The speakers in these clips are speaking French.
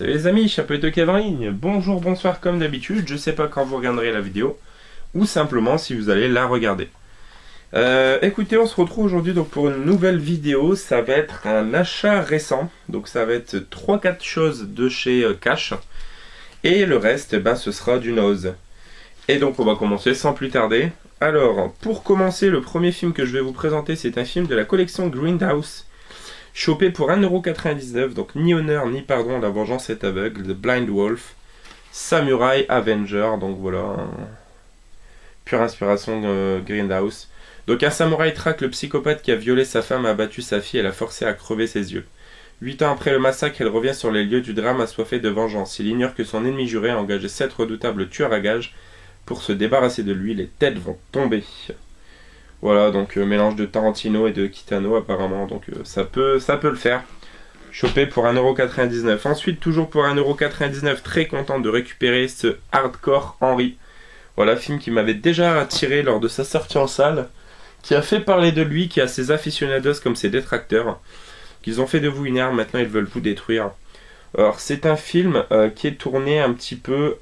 Salut les amis, Chapeau de Kev en ligne. Bonjour, bonsoir comme d'habitude. Je sais pas quand vous regarderez la vidéo ou simplement si vous allez la regarder. Écoutez, on se retrouve aujourd'hui donc pour une nouvelle vidéo. Ça va être un achat récent. Donc ça va être 3-4 choses de chez Cash. Et le reste, ce sera du nose. Et donc on va commencer sans plus tarder. Alors, pour commencer, le premier film que je vais vous présenter, c'est un film de la collection Grindhouse. Chopé pour 1,99€, donc ni honneur ni pardon, la vengeance est aveugle, The Blind Wolf, Samurai Avenger, donc voilà, pure inspiration Grindhouse. Donc un samouraï traque le psychopathe qui a violé sa femme, a abattu sa fille et l'a forcé à crever ses yeux. 8 ans après le massacre, elle revient sur les lieux du drame assoiffée de vengeance. Il ignore que son ennemi juré a engagé 7 redoutables tueurs à gages. Pour se débarrasser de lui, les têtes vont tomber. Voilà, donc mélange de Tarantino et de Kitano apparemment, donc ça peut le faire. Chopé pour 1,99€. Ensuite, toujours pour 1,99€, très content de récupérer ce Hardcore Henry. Voilà, film qui m'avait déjà attiré lors de sa sortie en salle, qui a fait parler de lui, qui a ses aficionados comme ses détracteurs, qu'ils ont fait de vous une arme, maintenant ils veulent vous détruire. Alors, c'est un film qui est tourné un petit peu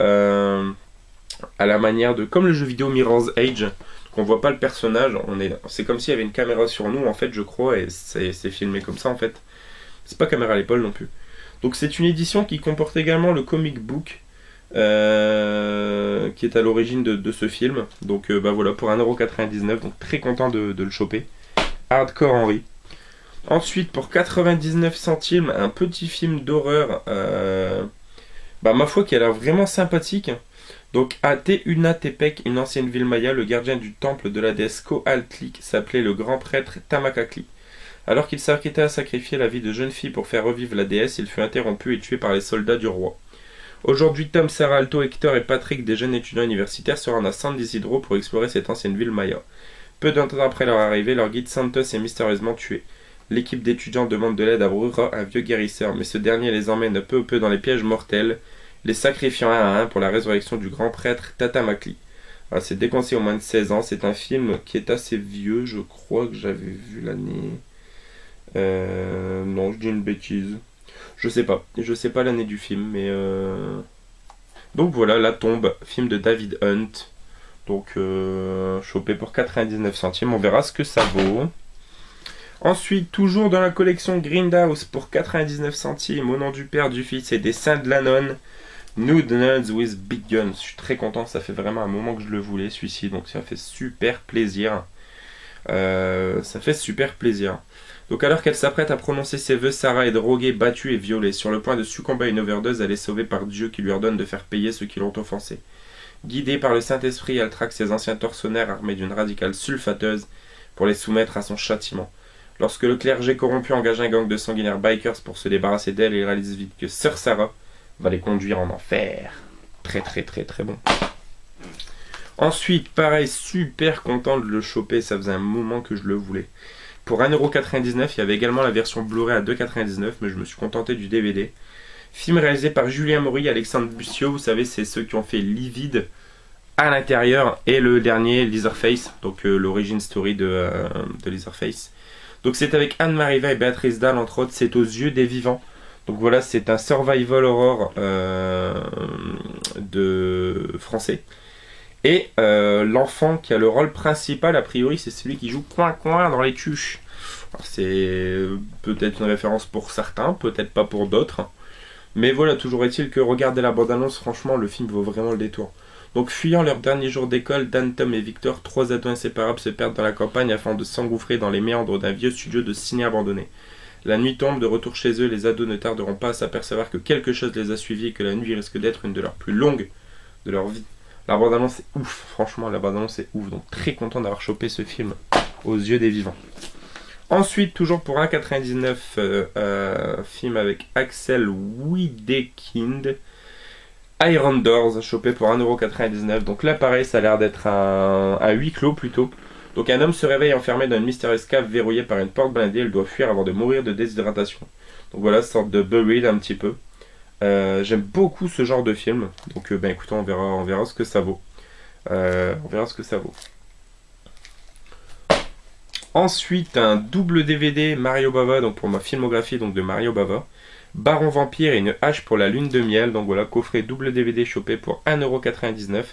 à la manière de... comme le jeu vidéo Mirror's Edge. On voit pas le personnage, c'est comme s'il y avait une caméra sur nous en fait je crois, et c'est filmé comme ça en fait. C'est pas caméra à l'épaule non plus. Donc c'est une édition qui comporte également le comic book qui est à l'origine de ce film. Donc voilà, pour 1,99€, donc très content de le choper. Hardcore Henry. Ensuite pour 99 centimes, un petit film d'horreur, ma foi qui a l'air vraiment sympathique. Donc à Tehuantepec, une ancienne ville maya, le gardien du temple de la déesse Coatlicue s'appelait le grand prêtre Tamacacli. Alors qu'il s'apprêtait à sacrifier la vie de jeune fille pour faire revivre la déesse, il fut interrompu et tué par les soldats du roi. Aujourd'hui, Tom, Sarah, Alto, Hector et Patrick, des jeunes étudiants universitaires, se rendent à San Isidro pour explorer cette ancienne ville maya. Peu de temps après leur arrivée, leur guide Santos est mystérieusement tué. L'équipe d'étudiants demande de l'aide à Brura, un vieux guérisseur, mais ce dernier les emmène peu à peu dans les pièges mortels, les sacrifiant un à un pour la résurrection du grand prêtre Tatamacli. C'est déconseillé au moins de 16 ans. C'est un film qui est assez vieux. Je crois que j'avais vu l'année... Non, je dis une bêtise. Je sais pas l'année du film, mais... Donc voilà, La Tombe, film de David Hunt. Donc, chopé pour 99 centimes. On verra ce que ça vaut. Ensuite, toujours dans la collection Grindhouse, pour 99 centimes, au nom du Père, du Fils et des Saints de l'Anon, Nude Nudes with Big Guns. Je suis très content, ça fait vraiment un moment que je le voulais celui-ci, donc ça fait super plaisir. Donc alors qu'elle s'apprête à prononcer ses vœux, Sarah est droguée, battue et violée. Sur le point de succomber à une overdose, elle est sauvée par Dieu qui lui ordonne de faire payer ceux qui l'ont offensée. Guidée par le Saint-Esprit, elle traque ses anciens tortionnaires armés d'une radicale sulfateuse pour les soumettre à son châtiment. Lorsque le clergé corrompu engage un gang de sanguinaires bikers pour se débarrasser d'elle, il réalise vite que Sœur Sarah va les conduire en enfer. Très bon. Ensuite, pareil, super content de le choper, ça faisait un moment que je le voulais. Pour 1,99€, il y avait également la version Blu-ray à 2,99€, mais je me suis contenté du DVD. Film réalisé par Julien Maury et Alexandre Buscio, vous savez, c'est ceux qui ont fait Livide à l'intérieur et le dernier Leatherface, donc l'origin story de Leatherface. Donc c'est avec Anne Mariva et Béatrice Dalle entre autres, c'est Aux yeux des vivants. Donc voilà, c'est un survival horror de français. Et l'enfant qui a le rôle principal, a priori, c'est celui qui joue coin dans les tuches. C'est peut-être une référence pour certains, peut-être pas pour d'autres. Mais voilà, toujours est-il que regardez la bande-annonce, franchement, le film vaut vraiment le détour. Donc fuyant leur dernier jour d'école, Dan, Tom et Victor, 3 ados inséparables, se perdent dans la campagne afin de s'engouffrer dans les méandres d'un vieux studio de ciné abandonné. La nuit tombe, de retour chez eux, les ados ne tarderont pas à s'apercevoir que quelque chose les a suivis et que la nuit risque d'être une de leurs plus longues de leur vie. La bande-annonce est ouf, franchement la bande-annonce est ouf, donc très content d'avoir chopé ce film Aux yeux des vivants. Ensuite, toujours pour 1,99€, film avec Axel Wiedekind, Iron Doors, chopé pour 1,99€. Donc là pareil, ça a l'air d'être un huis clos plutôt. Donc un homme se réveille enfermé dans une mystérieuse cave verrouillée par une porte blindée. Il doit fuir avant de mourir de déshydratation. Donc voilà, sorte de Buried un petit peu. J'aime beaucoup ce genre de film. Donc écoutez, on verra ce que ça vaut. Ensuite, un double DVD Mario Bava, donc pour ma filmographie donc de Mario Bava. Baron Vampire et une hache pour la lune de miel. Donc voilà, coffret double DVD chopé pour 1,99 €.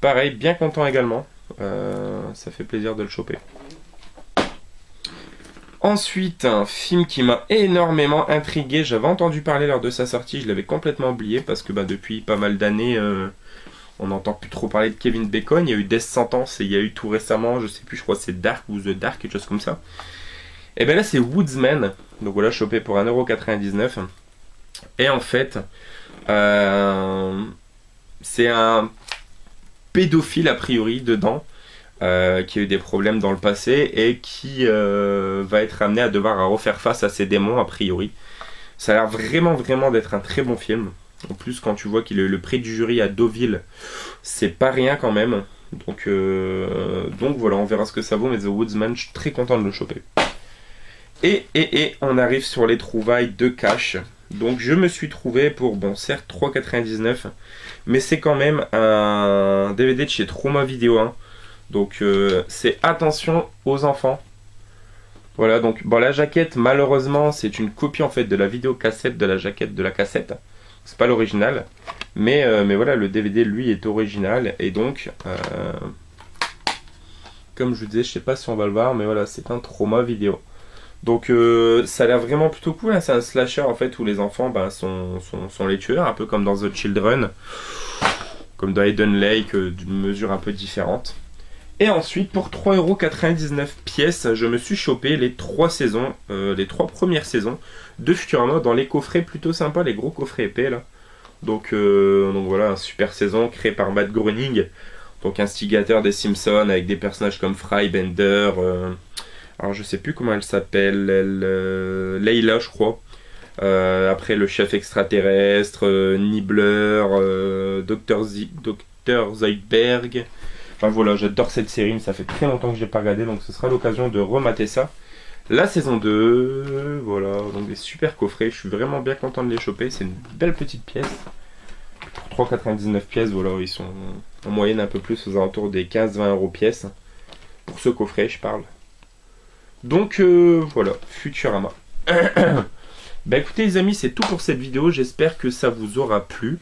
Pareil, bien content également. Ça fait plaisir de le choper. Ensuite, un film qui m'a énormément intrigué. J'avais entendu parler lors de sa sortie, je l'avais complètement oublié parce que depuis pas mal d'années, on n'entend plus trop parler de Kevin Bacon. Il y a eu Death Sentence et il y a eu tout récemment, je sais plus, je crois que c'est Dark ou The Dark, quelque chose comme ça. Et bien là, c'est Woodsman. Donc voilà, chopé pour 1,99 €. Et en fait, c'est un pédophile a priori dedans. Qui a eu des problèmes dans le passé et qui va être amené à devoir refaire face à ses démons a priori. Ça a l'air vraiment d'être un très bon film. En plus, quand tu vois qu'il a eu le prix du jury à Deauville, c'est pas rien quand même. Donc voilà, on verra ce que ça vaut, mais The Woodsman, je suis très content de le choper. Et on arrive sur les trouvailles de cash. Donc je me suis trouvé pour, bon certes 3,99 €, mais c'est quand même un DVD de chez Trauma Vidéo 1. Donc c'est attention aux enfants. Voilà, donc bon, la jaquette malheureusement c'est une copie en fait de la vidéocassette de la jaquette de la cassette. C'est pas l'original, mais voilà, le DVD lui est original et donc comme je vous disais, je sais pas si on va le voir, mais voilà, c'est un Trauma Vidéo. Donc ça a l'air vraiment plutôt cool, hein. C'est un slasher en fait où les enfants sont les tueurs, un peu comme dans The Children, comme dans Hidden Lake, d'une mesure un peu différente. Et ensuite, pour 3,99 € je me suis chopé les 3 saisons, les 3 premières saisons de Futurama dans les coffrets plutôt sympas, les gros coffrets épais là. Donc voilà, une super saison créée par Matt Groening, donc instigateur des Simpsons avec des personnages comme Fry, Bender, alors je sais plus comment elle s'appelle, Layla je crois. Après le chef extraterrestre, Nibbler, Dr Zoidberg. Enfin voilà, j'adore cette série, mais ça fait très longtemps que je n'ai pas regardé, donc ce sera l'occasion de remater ça. La saison 2, voilà, donc des super coffrets, je suis vraiment bien content de les choper, c'est une belle petite pièce. Pour 3,99 €, voilà, ils sont en moyenne un peu plus aux alentours des 15-20 € pièce. Pour ce coffret, je parle. Donc voilà, Futurama. Bah écoutez les amis, c'est tout pour cette vidéo, j'espère que ça vous aura plu.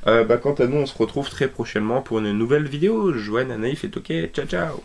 Quant à nous, on se retrouve très prochainement pour une nouvelle vidéo. Joanne, Naïf et Toké, ciao ciao.